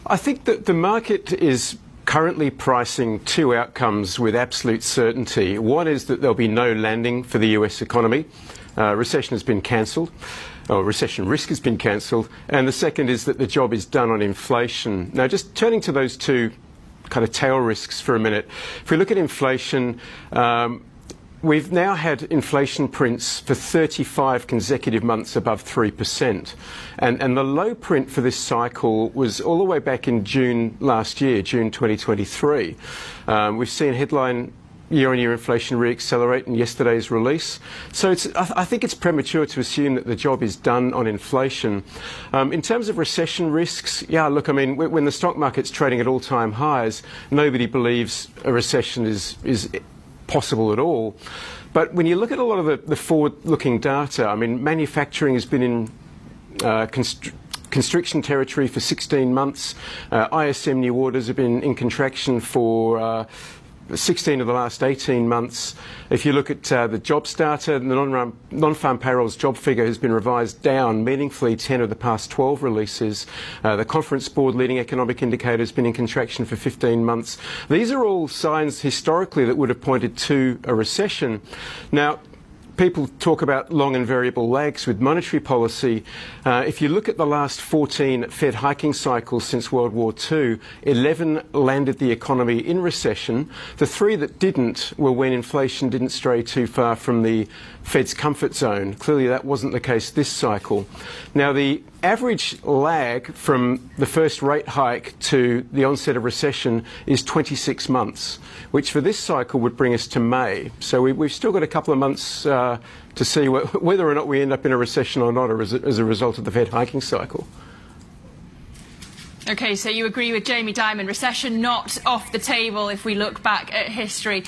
I think that the market is currently pricing two outcomes with absolute certainty. One is that there'll be no landing for the US economy. Recession has been cancelled, or recession risk has been cancelled. And the second is that the job is done on inflation. Now, just turning to those two kind of tail risks for a minute. If we look at inflation, we've now had inflation prints for 35 consecutive months above 3%. And the low print for this cycle was all the way back in June last year, June 2023. We've seen headline year-on-year inflation re-accelerate in yesterday's release. So I think it's premature to assume that the job is done on inflation. In terms of recession risks, yeah, look, I mean, when the stock market's trading at all-time highs, nobody believes a recession is possible at all. But when you look at a lot of the forward-looking data, I mean, manufacturing has been in constriction territory for 16 months. ISM new orders have been in contraction for 16 of the last 18 months. If you look at the jobs data, the non-farm payrolls job figure has been revised down meaningfully 10 of the past 12 releases. The Conference Board leading economic indicator has been in contraction for 15 months. These are all signs historically that would have pointed to a recession. Now, people talk about long and variable lags with monetary policy. If you look at the last 14 Fed hiking cycles since World War II, 11 landed the economy in recession. The 3 that didn't were when inflation didn't stray too far from the Fed's comfort zone. Clearly that wasn't the case this cycle. Now, the average lag from the first rate hike to the onset of recession is 26 months, which for this cycle would bring us to May. So we've still got a couple of months to see whether or not we end up in a recession or not as a result of the Fed hiking cycle. OK, so you agree with Jamie Dimon, recession not off the table if we look back at history.